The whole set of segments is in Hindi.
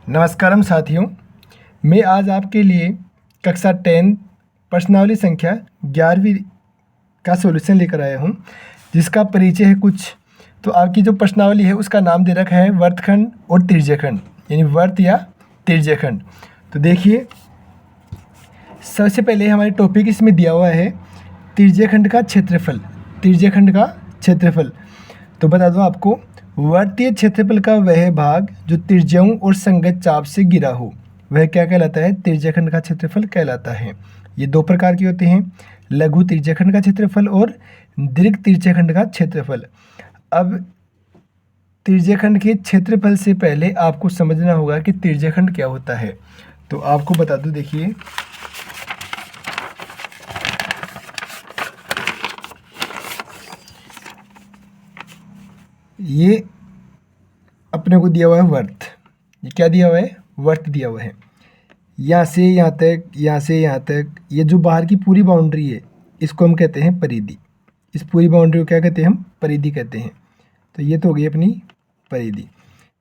नमस्कारम साथियों, मैं आज आपके लिए कक्षा 10 प्रश्नावली संख्या 11वीं का सॉल्यूशन लेकर आया हूं, जिसका परिचय है कुछ। तो आपकी जो प्रश्नावली है उसका नाम दे रखा है वर्तखंड और तिर्यखंड, यानी वर्त या तिर्यखंड। तो देखिए, सबसे पहले हमारे टॉपिक इसमें दिया हुआ है तिर्यखंड का क्षेत्रफल। तिर्यखंड का क्षेत्रफल तो बता दूं आपको, वर्तीय क्षेत्रफल का वह भाग जो त्रिज्याओं और संगत चाप से घिरा हो वह क्या कहलाता है? तिर्यखंड का क्षेत्रफल कहलाता है। ये दो प्रकार के होते हैं, लघु तिर्यखंड का क्षेत्रफल और दीर्घ तिर्यखंड का क्षेत्रफल। अब तिर्यखंड के क्षेत्रफल से पहले आपको समझना होगा कि तिर्यखंड क्या होता है। तो आपको बता दूं, देखिए, ये अपने को दिया हुआ है वर्त। ये क्या दिया हुआ है? वर्त दिया हुआ है। यहाँ से यहाँ तक, यहाँ से यहाँ तक, ये जो बाहर की पूरी बाउंड्री है इसको हम कहते हैं परिधि। इस पूरी बाउंड्री को क्या कहते हैं? हम परिधि कहते हैं। तो ये तो हो गई अपनी परिधि।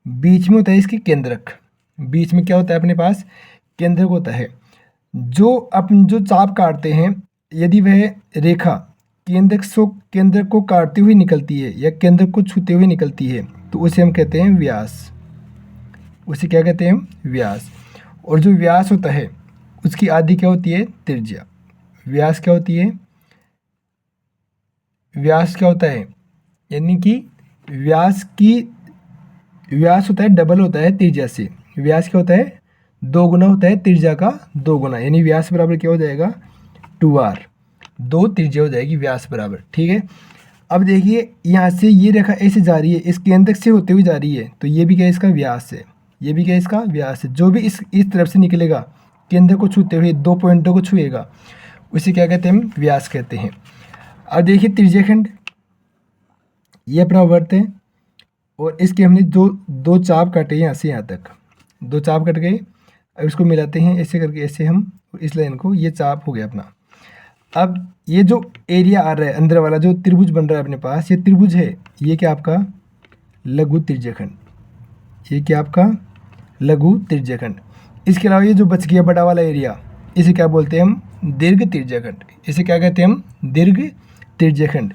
बीच में होता है इसकी केंद्रक। बीच में क्या होता है अपने पास? केंद्रक होता है। जो चाप काटते हैं, यदि वह रेखा केंद्र को काटती हुई निकलती है या केंद्र को छूते हुए निकलती है तो उसे हम कहते हैं व्यास। उसे क्या कहते हैं? हम व्यास। और जो व्यास होता है उसकी आधी क्या होती है? त्रिज्या। व्यास क्या होती है? व्यास क्या होता है? यानी कि व्यास होता है, डबल होता है त्रिज्या से। व्यास क्या होता है? 2 गुना होता है त्रिज्या का 2 गुना, यानी व्यास बराबर क्या हो जाएगा? 2r। 2 त्रिज्या हो जाएगी व्यास बराबर। ठीक है। अब देखिए, यहाँ से ये रेखा ऐसे जा रही है, इस केंद्र से होते हुए जा रही है, तो ये भी क्या इसका व्यास है। ये भी क्या इसका व्यास है। जो भी इस तरफ से निकलेगा, केंद्र को छूते हुए 2 पॉइंटों को छुएगा, उसे क्या कहते हैं? हम व्यास कहते हैं। अब देखिए तिर्यखंड, ये अपना वर्त है और इसके हमने दो चाप काटे यहाँ से यहाँ तक। 2 चाप कट गए। अब इसको मिलाते हैं ऐसे करके, ऐसे हम इस लाइन को, ये चाप हो गया अपना। अब ये जो एरिया आ रहा है अंदर वाला, जो त्रिभुज बन रहा है अपने पास, ये त्रिभुज है। ये क्या आपका? लघु तिर्यखंड। ये क्या आपका? लघु तिर्यखंड। इसके अलावा ये जो बच गया बड़ा वाला एरिया, इसे क्या बोलते हैं हम? दीर्घ तिर्यखंड। इसे क्या कहते हैं हम? दीर्घ तिर्यखंड।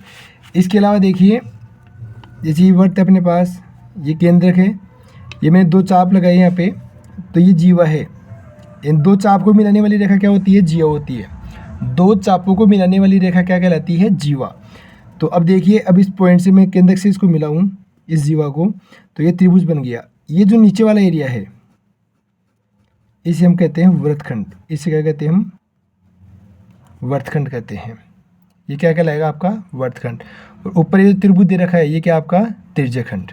इसके अलावा देखिए, जैसे ये वर्त है अपने पास, ये केंद्रक है, ये मैंने 2 चाप लगाए यहाँ पे, तो ये जीवा है। इन 2 चाप को मिलाने वाली रेखा क्या होती है? जीवा होती है। 2 चापों को मिलाने वाली रेखा क्या कहलाती है? जीवा। तो अब देखिए, अब इस पॉइंट से मैं केंद्रक से इसको मिलाऊं, इस जीवा को, तो ये त्रिभुज बन गया। ये जो नीचे वाला एरिया है इसे हम कहते हैं वृत्तखंड। इसे क्या कहते हैं हम? वर्तखंड कहते हैं। ये क्या कहलाएगा? आपका वर्तखंड। और ऊपर ये जो त्रिभुज दे रखा है, ये क्या आपका? तिर्यखंड।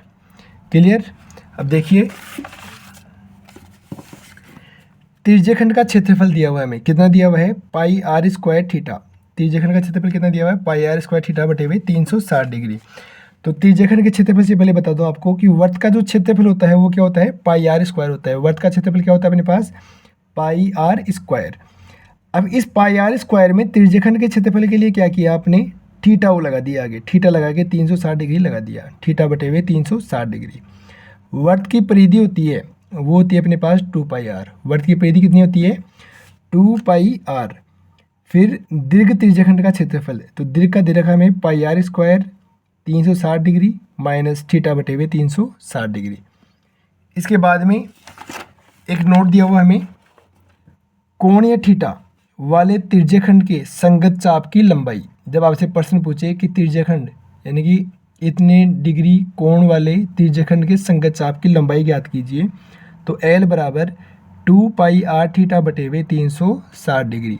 क्लियर? अब देखिए, तिर्यखंड का क्षेत्रफल दिया हुआ है हमें। कितना दिया हुआ है? पाई आर स्क्वायर थीटा। तिर्यखंड का क्षेत्रफल कितना दिया हुआ है? पाई आर स्क्वायर थीटा बटे हुए 360 डिग्री। तो तिर्यखंड के क्षेत्रफल से पहले बता दो आपको कि वर्त का जो क्षेत्रफल होता है वो क्या होता है? पाई आर स्क्वायर होता है। वर्त का क्षेत्रफल क्या होता है अपने पास? पाई आर स्क्वायर। अब इस पाई आर स्क्वायर में तिर्यखंड के क्षेत्रफल के लिए क्या किया आपने? थीटा वो लगा दिया आगे। थीटा लगा के 360 डिग्री लगा दिया। थीटा बटे हुए 360 डिग्री। वर्त की परिधि होती है, वो होती है अपने पास 2 पाई आर। वर्त की परिधि कितनी होती है? 2 पाई आर। फिर दीर्घ तिर्यखंड का क्षेत्रफल, तो दीर्घ का दे रखा हमें pi r square 360 degree minus theta बटे हुए 360 डिग्री। इसके बाद में एक नोट दिया हुआ हमें, कोण या थीटा वाले तिर्यखंड के संगत चाप की लंबाई। जब आपसे प्रश्न पूछे कि तिर्यखंड यानी कि इतने डिग्री कोण वाले तिर्यखंड के संगत चाप की लंबाई ज्ञात कीजिए, तो L बराबर 2 पाई आर थीटा बटे हुए 360 डिग्री।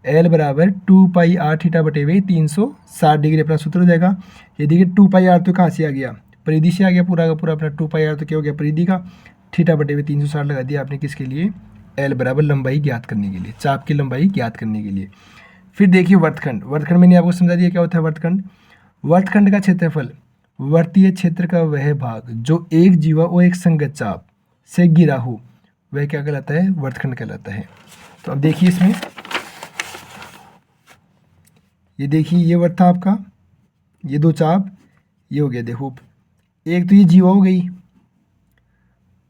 L बराबर 2 पाई आर थीटा बटे हुए 360 डिग्री अपना सूत्र हो जाएगा। ये देखिए 2 पाई आर तो कहाँ से आ गया? परिधि से आ गया पूरा का पूरा अपना। 2 पाई आर तो क्या हो गया? परिधि का। थीटा बटे हुए 360 लगा दिया आपने, किसके लिए? L बराबर लंबाई ज्ञात करने के लिए, चाप की लंबाई ज्ञात करने के लिए। फिर देखिए वर्तखंड। वर्तखंड मैंने आपको समझा दिया क्या होता है वर्तखंड। वर्तखंड का क्षेत्रफल, वर्तीय क्षेत्र का वह भाग जो एक जीवा और एक संगत चाप से घिरा हो वह क्या कहलाता है? वर्तखंड कहलाता है। तो अब देखिए इसमें, ये देखिए ये वर्त था आपका, ये 2 चाप, ये हो गया। देखो, एक तो ये जीवा हो गई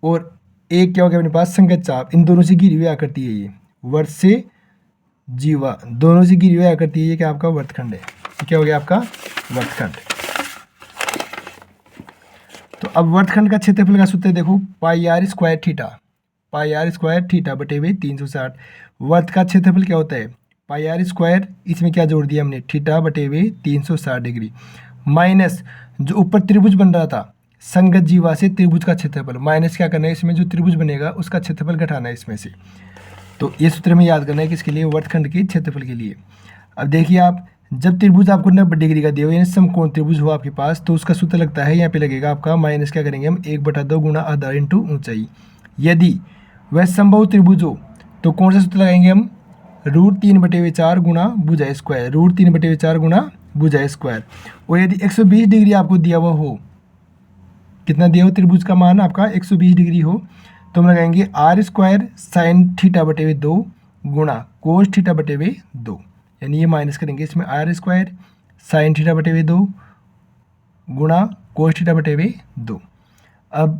और एक क्या हो गया अपने पास संगत चाप, इन दोनों से घिरी हुई आकृति है ये, वर्त से जीवा दोनों से घिरी हुई आकृति है ये, क्या आपका वर्तखंड है। क्या हो गया आपका वर्तखंड। तो अब वर्तखंड का क्षेत्रफल का सूत्र देखो, pi r square theta, pi r square theta बटे हुए 360। वर्त का क्षेत्रफल क्या होता है, पाई आर स्क्वायर, इसमें क्या जोड़ दिया हमने, थीटा बटे हुए 360 डिग्री, माइनस जो ऊपर त्रिभुज बन रहा था संगत जीवा से त्रिभुज का क्षेत्रफल, माइनस क्या करना है, इसमें जो त्रिभुज बनेगा उसका क्षेत्रफल घटाना है इसमें से। तो ये सूत्र में याद करना है किसके लिए, वर्तखंड के क्षेत्रफल के लिए। अब देखिए आप, जब त्रिभुज आपको 90 डिग्री का दिया हो, यानी समकोण त्रिभुज हो आपके पास, तो उसका सूत्र लगता है यहाँ पे लगेगा आपका माइनस क्या करेंगे हम, 1/2 गुणा आधार इंटू ऊंचाई। यदि वह समबाहु त्रिभुज हो तो कौन सा सूत्र लगाएंगे हम, √3/4 गुणा भुजा स्क्वायर, √3/4 गुणा भुजा स्क्वायर। और यदि 120 डिग्री आपको दिया हुआ हो, कितना दिया हो त्रिभुज का मान आपका 120 डिग्री हो, तो हम लगाएंगे आर स्क्वायर साइन थीटा बटे हुए 2 गुणा कोस थीटा बटे हुए 2, यानी ये माइनस करेंगे इसमें, आर स्क्वायर साइन थीटा बटे हुए 2 गुणा कोस थीटा बटे हुए 2। अब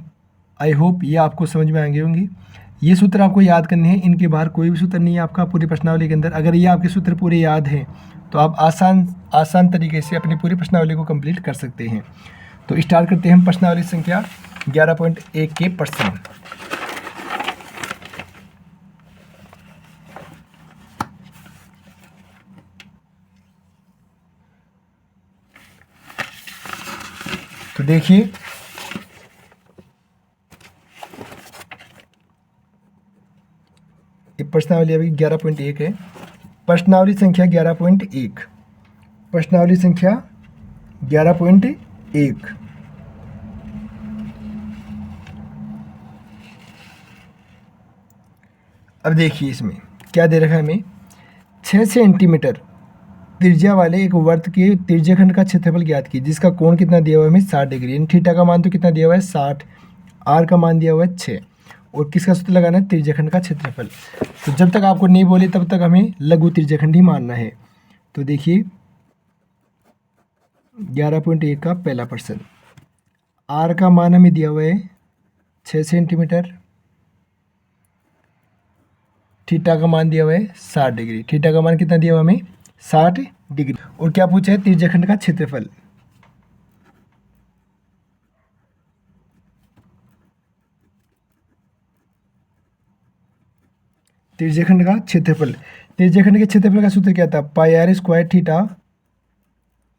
आई होप ये आपको समझ में आएंगे होंगे। ये सूत्र आपको याद करने हैं, इनके बाहर कोई भी सूत्र नहीं है आपका पूरी प्रश्नावली के अंदर। अगर ये आपके सूत्र पूरे याद हैं तो आप आसान तरीके से अपनी पूरी प्रश्नावली को कंप्लीट कर सकते हैं। तो स्टार्ट करते हैं हम प्रश्नावली संख्या 11.1 के प्रश्न। तो देखिए ये प्रश्नावली अभी 11.1 है। प्रश्नावली संख्या 11.1, प्रश्नावली संख्या 11.1। अब देखिए इसमें क्या दे रखा है हमें, 6 सेंटीमीटर त्रिज्या वाले एक वर्त के त्रिज्याखंड का क्षेत्रफल ज्ञात की, जिसका कोण कितना दिया हुआ है हमें 60 डिग्री, यानी थीटा का मान तो कितना दिया हुआ है 60, आर का मान दिया हुआ है 6, और किसका सूत्र लगाना है, त्रिज्याखंड का क्षेत्रफल। तो जब तक आपको नहीं बोले तब तक हमें लघु त्रिज्याखंड ही मानना है। तो देखिए 11.1 का पहला प्रश्न, आर का मान हमें दिया हुआ है 6 सेंटीमीटर, थीटा का मान दिया हुआ है 60 डिग्री, थीटा का मान कितना दिया हुआ हमें 60 डिग्री, और क्या पूछा है त्रिज्याखंड का क्षेत्रफल। त्रिज्याखंड का क्षेत्रफल, त्रिज्याखंड के क्षेत्रफल का सूत्र क्या था, पाई आर स्क्वायर थीटा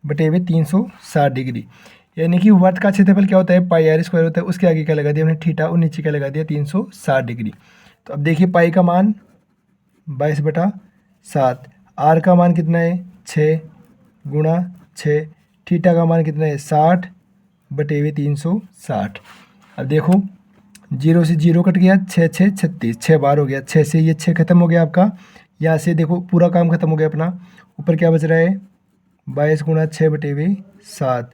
बटे हुए 360 डिग्री, यानी कि वर्त का क्षेत्रफल क्या होता है, पाई आर स्क्वायर होता है, उसके आगे क्या लगा दिया हमने थीटा, और नीचे क्या लगा दिया 360 डिग्री। तो अब देखिए पाई का मान 22/7, आर का मान कितना है 6 गुणा 6, थीटा का मान कितना है 60 बटे हुए 360। अब देखो 0 से 0 कट गया, 6 6 36, 6 बार हो गया, 6 से ये 6 खत्म हो गया आपका, यहाँ से देखो पूरा काम खत्म हो गया अपना, ऊपर क्या बच रहा है 22 गुणा 6 बटे हुए 7,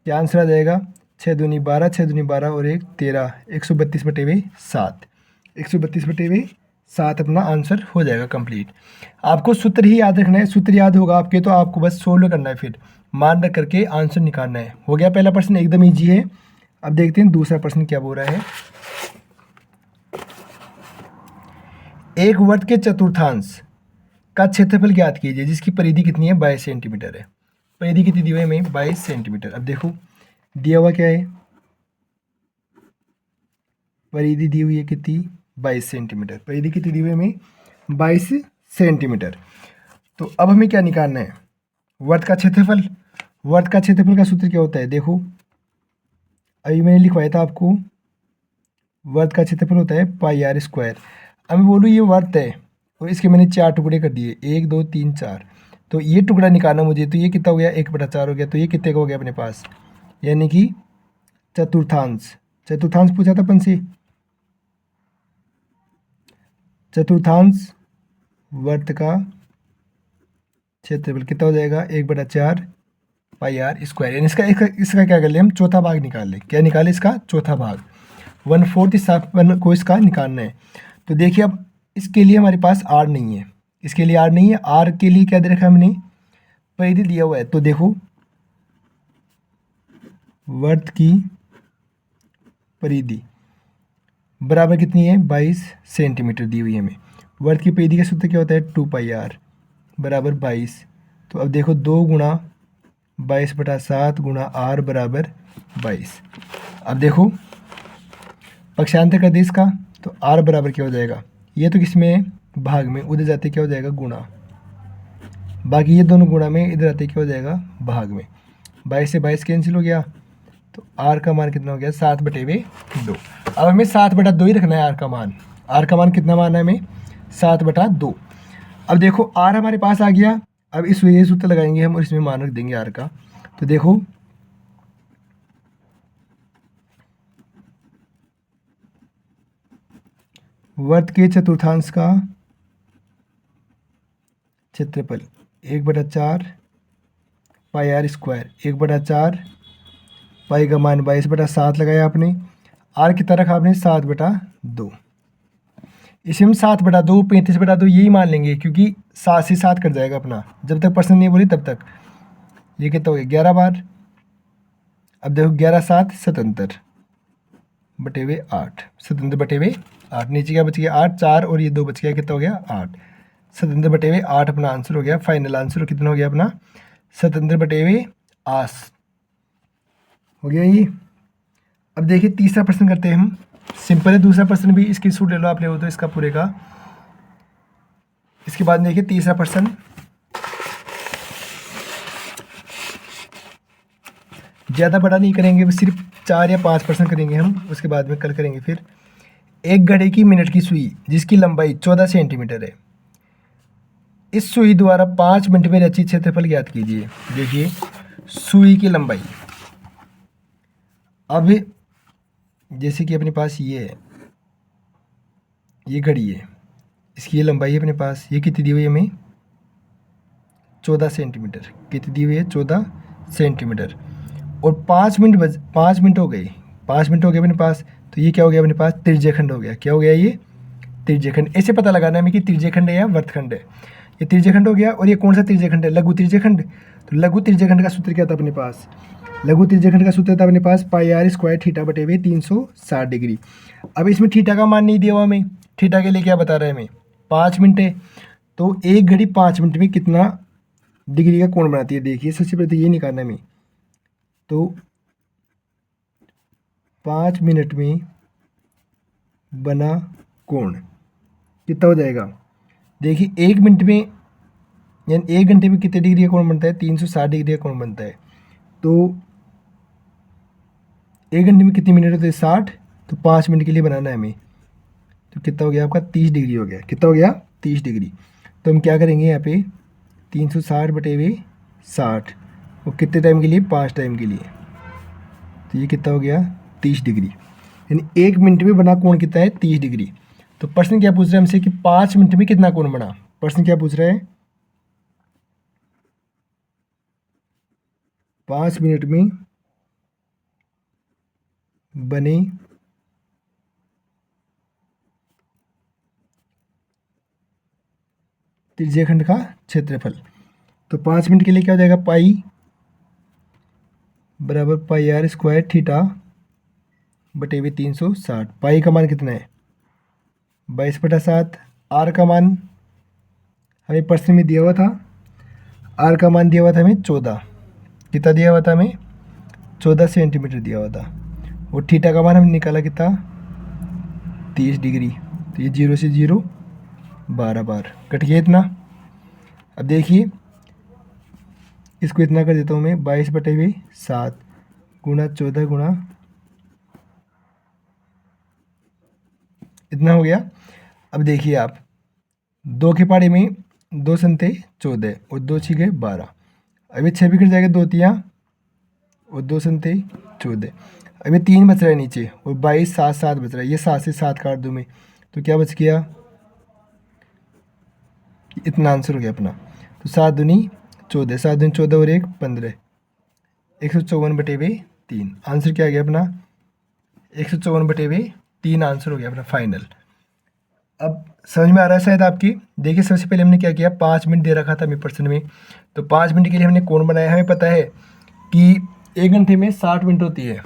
क्या आंसर आ जाएगा, 6 दूनी 12, 6 दूनी 12 और 1 13, 132 बटे हुए 7, 132 बटे हुए 7 अपना आंसर हो जाएगा कंप्लीट। आपको सूत्र ही याद रखना है, सूत्र याद होगा आपके तो आपको बस सोल्व करना है, फिर मान रख करके आंसर निकालना है। हो गया पहला प्रश्न, एकदम ईजी है। अब देखते हैं दूसरा प्रश्न क्या बोल रहा है। एक वर्त के चतुर्थांश का क्षेत्रफल ज्ञात कीजिए जिसकी परिधि कितनी है 22 सेंटीमीटर है। परिधि कितनी दी हुई है हमें 22 सेंटीमीटर। अब देखो दिया हुआ क्या है, परिधि दी हुई है कितनी 22 सेंटीमीटर, परिधि कितनी दी हुई है हमें 22 सेंटीमीटर। तो अब हमें क्या निकालना है, वर्त का क्षेत्रफल। वर्त का क्षेत्रफल का सूत्र क्या होता है, देखो अभी मैंने लिखवाया था आपको, वर्त का क्षेत्रफल होता है पाई आर स्क्वायर। अब मैं बोलूँ ये वर्त है और इसके मैंने 4 टुकड़े कर दिए, 1 2 3 4, तो ये टुकड़ा निकालना मुझे, तो ये कितना हो गया 1/4 हो गया, तो ये कितने का हो गया अपने पास, यानी कि चतुर्थांश। चतुर्थांश पूछा था अपन से, चतुर्थांश वर्त का क्षेत्रफल कितना हो जाएगा 1/4 पाई आर स्क्वायर, यानी इसका क्या कर ले हम चौथा भाग निकाल लें। क्या निकाले इसका चौथा भाग, 1/4 इस वन को इसका निकालना है। तो देखिए अब इसके लिए हमारे पास आर नहीं है, इसके लिए आर नहीं है, आर के लिए क्या दे रखा है हमने परिधि दिया हुआ है। तो देखो वर्त की परिधि, बराबर कितनी है 22 सेंटीमीटर दी हुई है हमें। वर्त की परिधि का सूत्र क्या होता है 2πr बराबर 22। तो अब देखो 2 × 22/7 × r बराबर 22। अब देखो पक्षांतर कर दे इसका, तो r बराबर क्या हो जाएगा, ये तो किसमें है भाग में, उधर जाते क्या हो जाएगा गुणा, बाकी ये दोनों गुणा में, इधर आते क्या हो जाएगा भाग में। 22 से 22 कैंसिल हो गया, तो r का मान कितना हो गया 7/2। अब हमें 7/2 ही रखना है r का मान। r का मान कितना माना है हमें 7/2। अब देखो r हमारे पास आ गया। अब इस ये सूत्र लगाएंगे हम और इसमें मान रख देंगे r का। तो देखो वर्त के चतुर्थांश का क्षेत्रफल 1/4 पाई r स्क्वायर, 1/4 पाई का मान 22/7 लगाया आपने, r की तरफ आपने 7/2। इसे हम 7/2 35/2 यही मान लेंगे, क्योंकि 7 से 7 कट जाएगा अपना, जब तक पर्सन नहीं बोली तब तक। ये कितना हो गया 11 बार। अब देखो 11×7 77/8, 77/8। नीचे क्या बच गया 8, 4 और ये 2 बच गया, कितना हो गया 8। 77/8 अपना आंसर हो गया, फाइनल आंसर कितना हो गया अपना 77/8 हो गया ये। अब देखिए तीसरा प्रश्न करते हैं हम, सिंपल है। दूसरा प्रश्न भी इसकी सूट ले लो आप, ले हो तो इसका पूरे का। इसके बाद देखिए तीसरा प्रश्न, ज़्यादा बड़ा नहीं करेंगे, सिर्फ 4 या 5 प्रश्न करेंगे हम, उसके बाद में कल करेंगे फिर। एक घड़ी की मिनट की सुई जिसकी लंबाई 14 सेंटीमीटर है, इस सुई द्वारा 5 मिनट में रचित क्षेत्रफल ज्ञात कीजिए। देखिए सुई की लंबाई, अब जैसे कि अपने पास ये है, ये घड़ी है, इसकी ये लंबाई है अपने पास, ये कितनी दी हुई है हमें 14 सेंटीमीटर, कितनी दी हुई है 14 सेंटीमीटर। और 5 मिनट हो गए, 5 मिनट हो गए अपने पास, तो ये क्या हो गया अपने पास त्रिज्यखंड हो गया। क्या हो गया ये त्रिज्यखंड। ऐसे पता लगाना है हमें कि त्रिज्यखंड है या वर्तखंड है। ये त्रिज्यखंड हो गया, और ये कौन सा त्रिज्यखंड है लघु त्रिज्यखंड। तो लघु त्रिज्यखंड का सूत्र क्या था अपने पास, लघु त्रिज्यखंड का सूत्र था अपने पास पाई r स्क्वायर थीटा बटे 360 डिग्री। अब इसमें थीटा का मान नहीं दिया हुआ हमें, थीटा के लिए क्या बता रहा है हमें 5 मिनट है, तो एक घड़ी 5 मिनट में कितना डिग्री का कोण बनाती है। देखिए सबसे पहले तो ये निकालना है हमें, तो 5 मिनट में बना कोण कितना हो जाएगा। देखिए 1 मिनट में यानी 1 घंटे में कितने डिग्री का कोण बनता है 360 डिग्री का कोण बनता है। तो 1 घंटे में कितनी मिनट होते हैं 60, तो 5 मिनट के लिए बनाना है हमें, तो कितना हो गया आपका 30 डिग्री हो गया। कितना हो गया 30 डिग्री। तो हम क्या करेंगे यहाँ पे 360/60, और कितने टाइम के लिए 5 टाइम के लिए, तो ये कितना हो गया 30 डिग्री। यानी 1 मिनट में बना कोण कितना है 30 डिग्री। तो प्रश्न क्या पूछ रहा है हमसे कि 5 मिनट में कितना कोण बना। प्रश्न क्या पूछ रहा है 5 मिनट में बने त्रिज्यखंड का क्षेत्रफल। तो 5 मिनट के लिए क्या हो जाएगा पाई बराबर पाई r स्क्वायर थीटा बटे 360। पाई का मान कितना है 22/7। r का मान हमें प्रश्न में दिया हुआ था, r का मान दिया हुआ था हमें 14, कितना दिया हुआ था हमें 14 सेंटीमीटर दिया हुआ था। और थीटा का मान हमने निकाला कितना 30 डिग्री। तो ये 0 से 0 12 बार कट गया इतना। अब देखिए इसको इतना कर देता हूँ मैं 22/7 गुणा 14 गुणा इतना हो गया। अब देखिए आप 2 के पाड़े में 2 संते 14 और 2 छिके 12, अभी 6 भी कट जाएगा 2 तियाँ और 2 संते 14। अभी 3 बच रहा है नीचे, और 22 7 7 बच रहा है, ये 7 से 7 काट दूँ मैं, तो क्या बच गया इतना आंसर हो गया अपना। तो 7 दूनी 14, 7 दूनी 14 और 1 15, 154/3 आंसर क्या आ गया अपना 154/3 आंसर हो गया अपना फाइनल। अब समझ में आ रहा है शायद आपकी। देखिए सबसे पहले हमने क्या किया 5 मिनट दे रखा था हमें प्रश्न में, तो 5 मिनट के लिए हमने कोण बनाया। हमें पता है कि 1 घंटे में 60 मिनट होती है,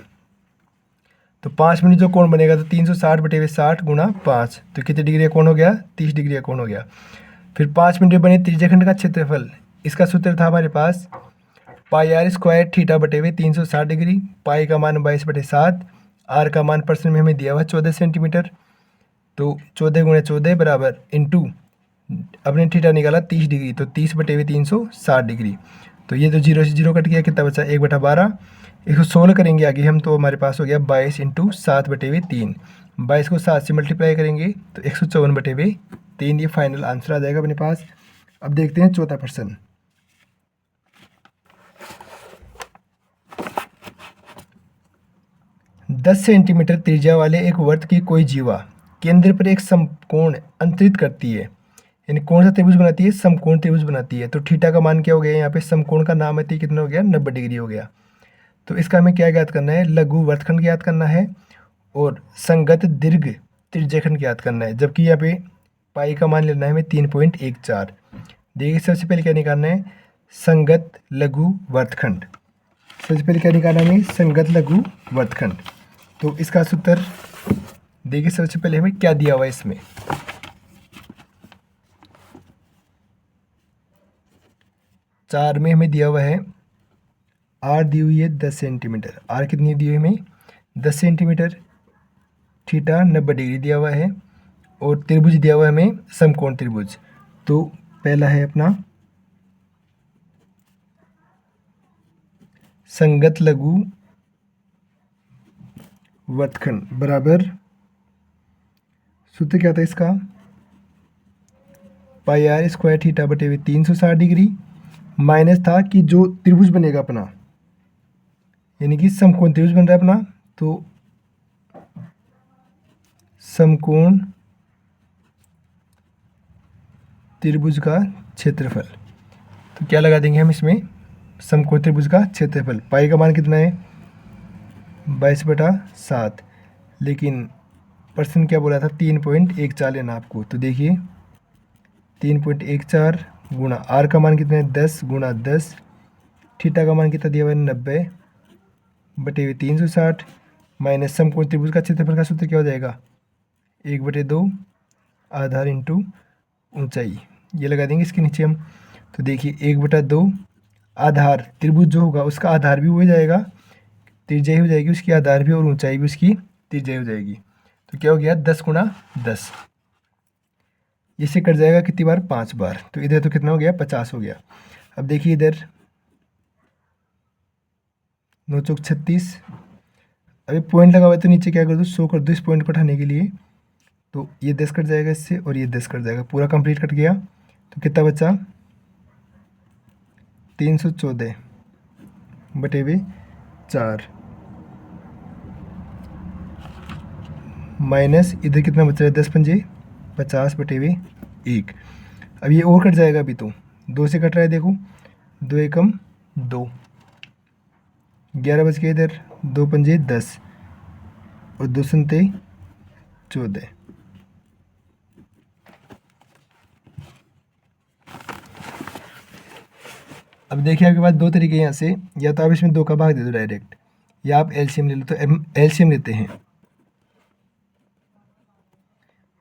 तो 5 मिनट जो कोण बनेगा तो 360/60 गुणा 5, तो कितने डिग्री का कोण हो गया? 30 डिग्री का कोण हो गया। फिर 5 मिनट में बने त्रिज्यखंड का क्षेत्रफल, इसका सूत्र था हमारे पास पाई आर स्क्वायर थीटा बटे हुए 360 डिग्री। पाई का मान 22/7, आर का मान परसेंट में हमें दिया हुआ 14 सेंटीमीटर, तो 14 गुणे 14 बराबर इंटू अपने थीटा निकाला 30 डिग्री, तो 30/360 डिग्री। तो ये तो 0 से 0 कट गया, कितना बचा? 1/12। इसको 16 करेंगे आगे हम, तो हमारे पास हो गया 22 इंटू 7/3। 22 को 7 से मल्टीप्लाई करेंगे तो 154/3। ये फाइनल आंसर आ जाएगा अपने पास। अब देखते हैं चौथा प्रश्न। दस सेंटीमीटर त्रिज्या वाले एक वृत्त की कोई जीवा केंद्र पर एक समकोण अंतरित करती है, यानी कौन सा त्रिभुज बनाती है? समकोण त्रिभुज बनाती है। तो थीटा का मान क्या हो गया? यहाँ पे समकोण का नाम है, तो कितना हो गया? 90 डिग्री हो गया। तो इसका हमें क्या ज्ञात करना है? लघु वर्तखंड ज्ञात करना है और संगत दीर्घ त्रिज्यखंड ज्ञात करना है। जबकि यहाँ पे पाई का मान लेना है हमें 3.14। देखिए सबसे पहले क्या निकालना है? संगत लघु वर्तखंड। सबसे पहले क्या निकालना है? संगत लघु वर्तखंड। तो इसका सूत्र देखिए सबसे पहले हमें क्या दिया हुआ है इसमें। 4 में हमें दिया हुआ है आर दी हुई है 10 सेंटीमीटर। आर कितनी दी हुई है हमें? 10 सेंटीमीटर। थीटा 90 डिग्री दिया हुआ है और त्रिभुज दिया हुआ है हमें समकोण त्रिभुज। तो पहला है अपना संगत लघु वर्तखंड बराबर, सूत्र क्या था इसका? पाई आर स्क्वायर थीटा बटे हुए 360 डिग्री, माइनस था कि जो त्रिभुज बनेगा अपना, यानी कि समकोण त्रिभुज बन रहा है अपना, तो समकोण त्रिभुज का क्षेत्रफल। तो क्या लगा देंगे हम इसमें? समकोण त्रिभुज का क्षेत्रफल। पाई का मान कितना है? 22/7, लेकिन प्रश्न क्या बोला था? 3.14 लेना आपको। तो देखिए 3.14 गुणा आर का मान कितना है? 10 गुणा 10, थीटा का मान कितना दिया हुआ है? 90/360, माइनस समकोण त्रिभुज का क्षेत्रफल का सूत्र क्या हो जाएगा? 1/2 आधार इंटू ऊंचाई। ये लगा देंगे इसके नीचे हम। तो देखिए 1/2 आधार, त्रिभुज जो होगा उसका आधार भी हो जाएगा, त्रिज्या हो जाएगी उसकी आधार भी, और ऊंचाई भी उसकी त्रिज्या हो जाएगी। तो क्या हो गया? 10 गुणा 10। इससे कट जाएगा कितनी बार? 5 बार। तो इधर तो कितना हो गया? 50 हो गया। अब देखिए इधर 9 चौक 36। अभी पॉइंट लगा हुआ है तो नीचे क्या कर दो? 100 कर दो इस पॉइंट को उठाने के लिए। तो ये 10 कट जाएगा इससे और ये 10 कट जाएगा, पूरा कंप्लीट कट गया। तो कितना बचा? 314/4 माइनस इधर कितना बच रहा है? 10 पंजे 50/1। अब ये और कट जाएगा, अभी तो 2 से कट रहा है, देखो 2 एकम 2, 11 बच गए इधर, 2 पंजे 10 और 2 संते 14। अब देखिए आपके पास दो तरीके यहाँ से, या तो आप इसमें 2 का भाग दे दो डायरेक्ट, या आप एलसीएम ले लो। तो एलसीएम लेते हैं।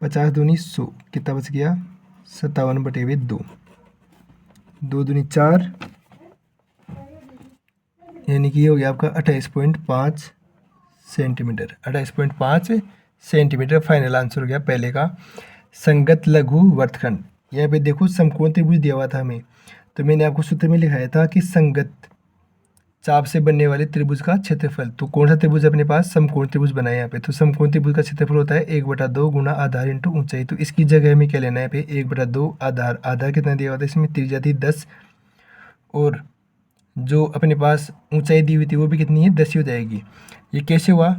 50 दूनी 100, कितना बच गया? 57/2। 2 दूनी 4, यानी कि ये हो गया आपका 28.5 सेंटीमीटर। 28.5 सेंटीमीटर फाइनल आंसर हो गया पहले का, संगत लघु वर्तखंड। यहाँ पे देखो समकोण त्रिभुज दिया हुआ था हमें, तो मैंने आपको सूत्र में लिखाया था कि संगत चाप से बनने वाले त्रिभुज का क्षेत्रफल। तो कौन सा त्रिभुज अपने पास? समकोण त्रिभुज बना है यहाँ पे। तो समकोण त्रिभुज का क्षेत्रफल होता है 1/2 गुणा आधार इंटू ऊंचाई। तो इसकी जगह हमें क्या लेना है? पे 1/2 आधार। आधार कितना दिया हुआ था इसमें? त्रिज्या थी 10, और जो अपने पास ऊंचाई दी हुई थी वो भी कितनी है? 10 ही हो जाएगी। ये कैसे हुआ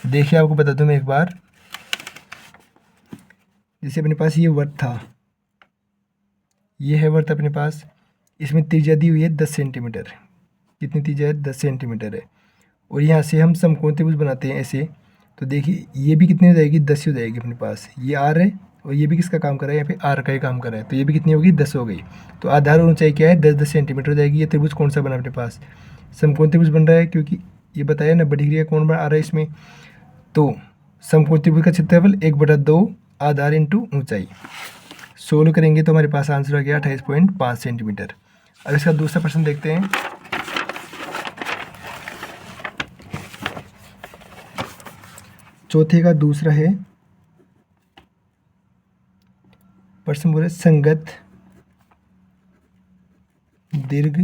देखिए, आपको बता दूं मैं एक बार। जैसे अपने पास ये वर्त था, ये है वर्त अपने पास, इसमें त्रिज्या दी हुई है 10 सेंटीमीटर। कितनी त्रिज्या है? 10 सेंटीमीटर है। और यहाँ से हम समकोण त्रिभुज बनाते हैं ऐसे, तो देखिए ये भी कितनी हो जाएगी? 10 ही हो जाएगी अपने पास। ये आर है और ये भी किसका काम कर रहा है? यहाँ पे आर का ही काम कर रहा है, तो ये भी कितनी होगी? 10 हो गई। तो आधार और ऊंचाई क्या है? 10-10 सेंटीमीटर हो जाएगी। ये त्रिभुज कौन सा बना अपने पास? समकोण त्रिभुज बन रहा है, क्योंकि ये बताया 90 डिग्री का कोण आ रहा है इसमें। तो समकोण त्रिभुज का क्षेत्रफल 1/2 आधार इंटू ऊंचाई। सोल्व करेंगे तो हमारे पास आंसर आ गया 28.5 सेंटीमीटर। अब इसका दूसरा प्रश्न देखते हैं। चौथे का दूसरा है, प्रश्न बोले संगत दीर्घ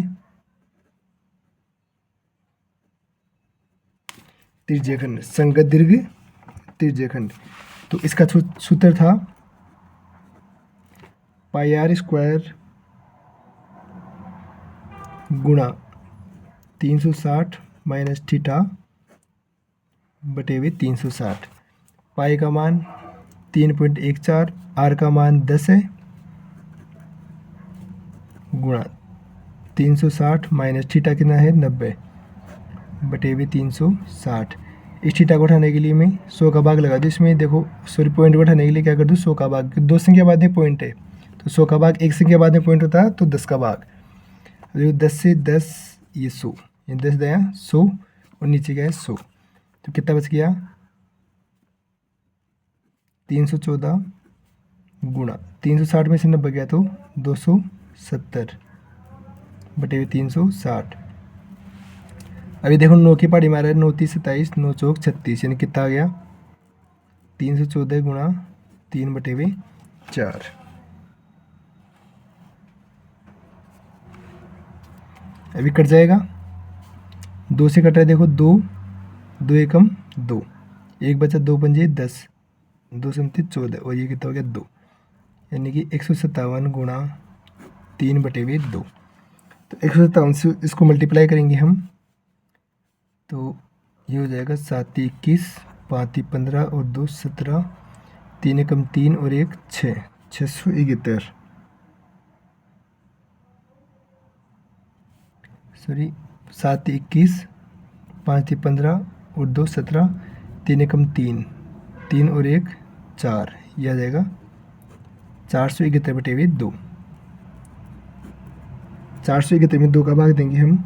त्रिज्यखंड, संगत दीर्घ त्रिज्यखंड। तो इसका सूत्र था पाई आर स्क्वायर गुणा 360 माइनस थीटा बटे हुए 360। पाई का मान 3.14, आर का मान 10 है, गुणा 360 माइनस थीटा कितना है 90 बटे हुए 360। इस थीटा को उठाने के लिए मैं 100 का भाग लगा दूँ इसमें। देखो सॉरी, पॉइंट को उठाने के लिए क्या कर दूँ, 100 का भाग। 2 संख्या बाद में पॉइंट है तो 100 का भाग, 1 संख्या बाद में पॉइंट होता है तो 10 का भाग। 10 से 10 ये 100, ये 10 दया 100 और नीचे क्या है 100, तो कितना बच गया 314 गुणा 360 में से 90 गया तो 270 बटे 360। अभी देखो 9 की पहाड़ी मारा है, 9 3 27, 9 चौक 36, यानी कितना आ गया 314 गुणा 3 बटे 4। अभी कट जाएगा, 2 से कट रहा है, देखो 2 2 एकम 2, 1 बचा 2 पंजे 10, 2 समती 14 और ये कितना हो गया 2, यानी कि 157 गुणा 3 बटे 2। तो 157 से इसको मल्टीप्लाई करेंगे हम तो ये हो जाएगा 7 21, 5 15 और 2 17, 3 एकम 3 और 1 6, 671। सॉरी, 7 21, 5 15 और 2 17, 3 एकम 3, 3 और 1 4, यह आ जाएगा 471 बटे 2। 471 में 2 का भाग देंगे हम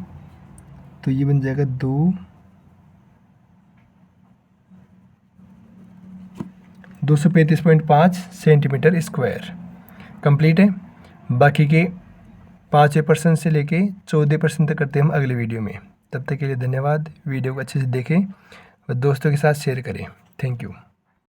तो ये बन जाएगा 235.5 सेंटीमीटर स्क्वायर। कंप्लीट है। बाकी के 5% से लेके 14% तक करते हैं हम अगले वीडियो में। तब तक के लिए धन्यवाद। वीडियो को अच्छे से देखें और दोस्तों के साथ शेयर करें। Thank you.